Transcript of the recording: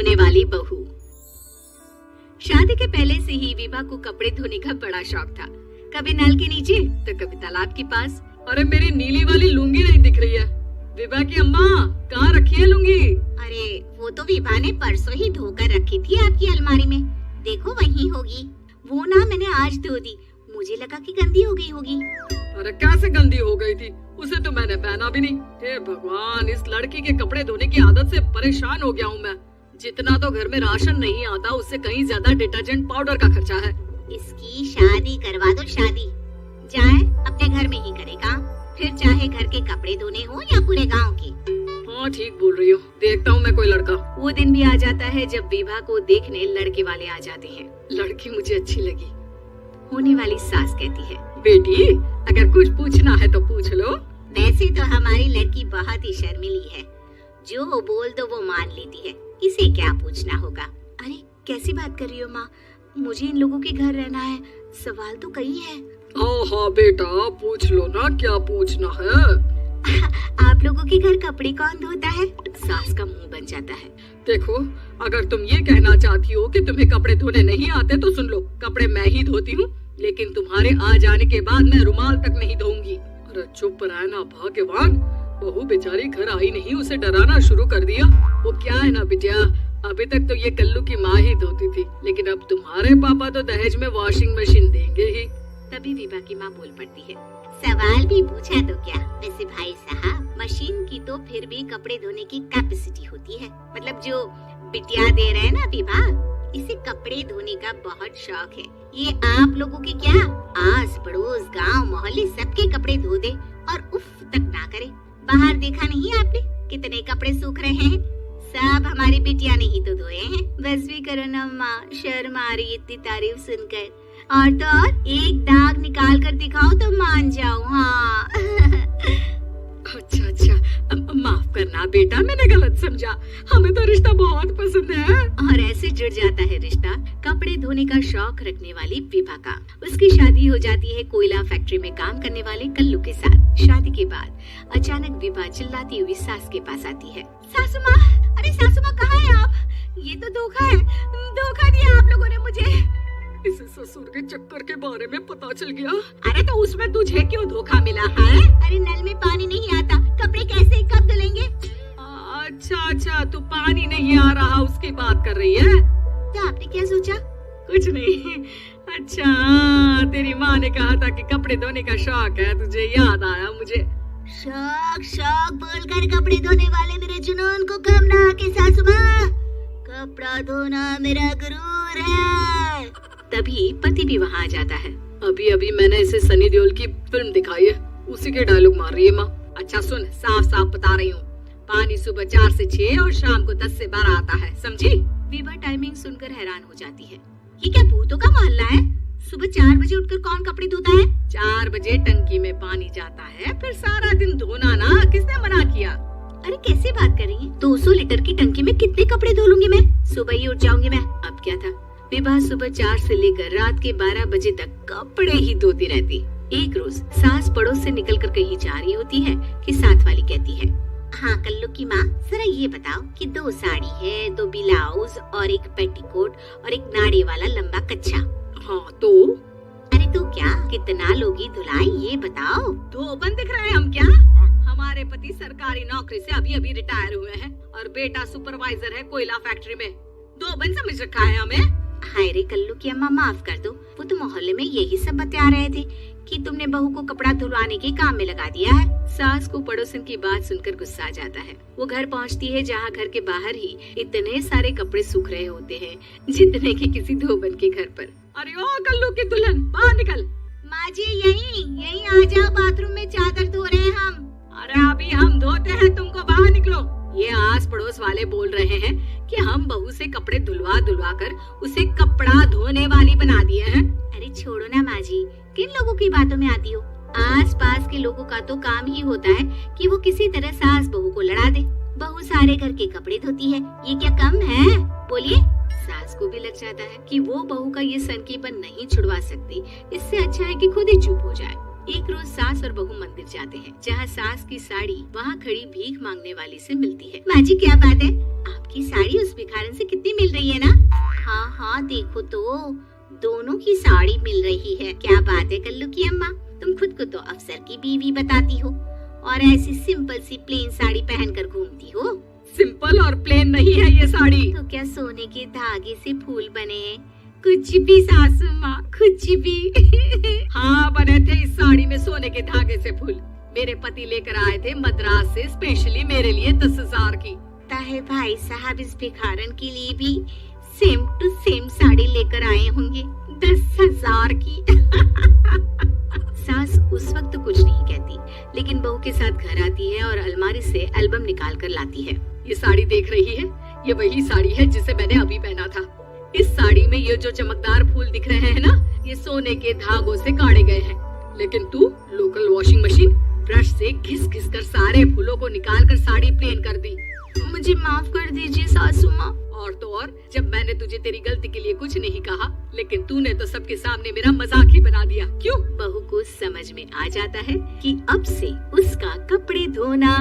होने वाली बहू। शादी के पहले से ही विभा को कपड़े धोने का बड़ा शौक था। कभी नल के नीचे तो कभी तालाब के पास। अरे मेरी नीली वाली लुंगी नहीं दिख रही है। विभा की अम्मा कहाँ रखी है लुंगी? अरे वो तो विभा ने परसों ही धोकर रखी थी आपकी अलमारी में, देखो वहीं होगी। वो ना मैंने आज धो दी, मुझे लगा कि गंदी हो गई होगी। अरे कैसे गंदी हो गई थी, उसे तो मैंने पहना भी नहीं। हे भगवान, इस लड़की के कपड़े धोने की आदत से परेशान हो गया हूँ मैं। जितना तो घर में राशन नहीं आता उससे कहीं ज्यादा डिटर्जेंट पाउडर का खर्चा है। इसकी शादी करवा दो, शादी जाए अपने घर में ही करेगा, फिर चाहे घर के कपड़े धोने हो या पूरे गांव की। हाँ ठीक बोल रही हो, देखता हूँ मैं कोई लड़का। वो दिन भी आ जाता है जब विभा को देखने लड़के वाले आ जाते हैं। लड़की मुझे अच्छी लगी। होने वाली सास कहती है, बेटी अगर कुछ पूछना है तो पूछ लो। वैसे तो हमारी लड़की बहुत ही शर्मीली है, जो बोल दो वो मान लेती है, इसे क्या पूछना होगा। अरे कैसी बात कर रही हो माँ, मुझे इन लोगों के घर रहना है, सवाल तो कई है। हाँ बेटा पूछ लो ना, क्या पूछना है। आप लोगों के घर कपड़े कौन धोता है? सास का मुंह बन जाता है। देखो अगर तुम ये कहना चाहती हो कि तुम्हें कपड़े धोने नहीं आते तो सुन लो, कपड़े मैं ही धोती हूँ, लेकिन तुम्हारे आ जाने के बाद मैं रुमाल तक नहीं धोऊंगी। अरे चुप रहना भगवान, बहू बेचारी घर आई नहीं, उसे डराना शुरू कर दिया। वो क्या है ना बिटिया, अभी तक तो ये कल्लू की माँ ही धोती थी, लेकिन अब तुम्हारे पापा तो दहेज में वॉशिंग मशीन देंगे ही। तभी विभा की माँ बोल पड़ती है, सवाल भी पूछा तो क्या, वैसे भाई साहब मशीन की तो फिर भी कपड़े धोने की कैपेसिटी होती है। मतलब जो बिटिया दे रहे हैं ना विभा, इसे कपड़े धोने का बहुत शौक है। ये आप लोगों के क्या आस पड़ोस गांव मोहल्ले सबके कपड़े धो दे और उफ तक ना करे। बाहर देखा नहीं आपने कितने कपड़े सूख रहे हैं, सब हमारी बिटिया ने ही तो धोए हैं। बस भी करो ना माँ, शर्म आ रही इतनी तारीफ सुनकर। और तो और एक दाग निकाल कर दिखाओ तो मान जाओ। हाँ अच्छा माफ करना बेटा, मैंने गलत समझा, हमें तो रिश्ता बहुत पसंद है। और ऐसे जुड़ जाता है रिश्ता कपड़े धोने का शौक रखने वाली विभा का। उसकी शादी हो जाती है कोयला फैक्ट्री में काम करने वाले कल्लू के साथ। शादी के बाद अचानक विभा चिल्लाती हुई सास के पास आती है, सासू माँ, अरे सासू माँ कहाँ है आप? ये तो धोखा है, धोखा दिया आप लोगों ने मुझे। इसे ससुर के चक्कर के बारे में पता चल गया। अरे तो उसमें तुझे क्यों धोखा मिला है? अरे नल में पानी नहीं आता, कपड़े कैसे कब धुलेंगे? अच्छा तू पानी नहीं आ रहा उसकी बात कर रही है। तो आपने क्या सोचा? कुछ नहीं। अच्छा तेरी माँ ने कहा था कि कपड़े धोने का शौक है, तुझे याद आया मुझे। शौक बोलकर कपड़े धोने वाले मेरे जुनून को कम ना आके सासू माँ, कपड़ा धोना मेरा गुरूर है। तभी पति भी वहाँ आ जाता है। अभी मैंने इसे सनी देओल की फिल्म दिखाई है, उसी के डायलॉग मार रही है माँ। अच्छा सुन, साफ बता रही हूँ, पानी सुबह 4 से 6 और शाम को 10 से 12 आता है, समझी? विभा टाइमिंग सुनकर हैरान हो जाती है, ये क्या भूतों का मोहल्ला है? सुबह 4 बजे उठकर कौन कपड़े धोता है? 4 बजे टंकी में पानी जाता है, फिर सारा दिन धोना ना, किसने मना किया? अरे कैसे बात कर रही है? 200 लीटर की टंकी में कितने कपड़े धो लूंगी मैं, सुबह ही उठ जाऊंगी मैं। अब क्या था, विभा सुबह 4 से लेकर रात के 12 बजे तक कपड़े ही धोती रहती। एक रोज सास पड़ोस से निकलकर कहीं जा रही होती है कि साथ वाली कहती है, हाँ कल्लू की माँ, जरा ये बताओ कि 2 साड़ी है, 2 ब्लाउज और एक पेटीकोट और एक नाड़े वाला लंबा कच्छा। हाँ तो? अरे तो क्या, कितना लोगी धुलाई ये बताओ। 2 बन दिख रहे हैं हम क्या? हमारे पति सरकारी नौकरी से अभी रिटायर हुए हैं और बेटा सुपरवाइजर है कोयला फैक्ट्री में। 2 बन समझ रखा है हमें। हाय रे कल्लू की अम्मा, माफ कर दो, वो तो मोहल्ले में यही सब बता रहे थे कि तुमने बहू को कपड़ा धुलवाने के काम में लगा दिया है। सास को पड़ोसन की बात सुनकर गुस्सा आ जाता है। वो घर पहुंचती है जहाँ घर के बाहर ही इतने सारे कपड़े सूख रहे होते हैं जितने कि किसी धोबन के घर पर। अरे ओ कल्लू की दुल्हन, बाहर निकल। माँ जी यहीं आ जाओ, बाथरूम में चादर धो रहे हैं हम। अरे अभी हम धोते हैं, तुमको बाहर निकलो। ये आस पड़ोस वाले बोल रहे हैं कि हम बहू से कपड़े धुलवा कर उसे कपड़ा धोने वाली बना दिए हैं। अरे छोड़ो ना माँ जी, किन लोगों की बातों में आती हो? आस पास के लोगों का तो काम ही होता है कि वो किसी तरह सास बहू को लड़ा दे। बहू सारे घर के कपड़े धोती है, ये क्या कम है? बोलिए। सास को भी लग जाता है कि वो बहू का ये सनकीपन नहीं छुड़वा सकती, इससे अच्छा है कि खुद ही चुप हो जाए। एक रोज सास और बहू मंदिर जाते हैं, जहाँ सास की साड़ी वहाँ खड़ी भीख मांगने वाली से मिलती है। माँ जी क्या बात है, आपकी साड़ी उस भिखारन से कितनी मिल रही है ना? हाँ हाँ देखो तो, दोनों की साड़ी मिल रही है। क्या बात है कल्लू की अम्मा, तुम खुद को तो अफसर की बीवी बताती हो और ऐसी सिंपल सी प्लेन साड़ी पहनकर घूमती हो। सिंपल और प्लेन नहीं है ये साड़ी। तो क्या सोने के धागे से फूल बने हैं? कुछ भी सासू माँ, कुछ भी। हाँ बने थे इस साड़ी में सोने के धागे से फूल। मेरे पति लेकर आए थे मद्रास से स्पेशली मेरे लिए 10,000 की। ताहे भाई साहब इस भिखारन के लिए भी सेम टू सेम साड़ी लेकर आए होंगे 10,000 की। सास उस वक्त कुछ नहीं कहती, लेकिन बहू के साथ घर आती है और अलमारी से एल्बम निकाल कर लाती है। ये साड़ी देख रही है, ये वही साड़ी है जिसे मैंने अभी पहना था। इस साड़ी में ये जो चमकदार फूल दिख रहे हैं ना, ये सोने के धागों से काढ़े गए हैं। लेकिन तू लोकल वॉशिंग मशीन ब्रश से घिस घिस कर सारे फूलों को निकाल कर साड़ी प्लेन कर दी। मुझे माफ कर दीजिए सासू माँ। और तो और, जब मैंने तुझे तेरी गलती के लिए कुछ नहीं कहा, लेकिन तूने तो सबके सामने मेरा मजाक ही बना दिया। क्यों? बहू को समझ में आ जाता है कि अब से उसका कपड़े धोना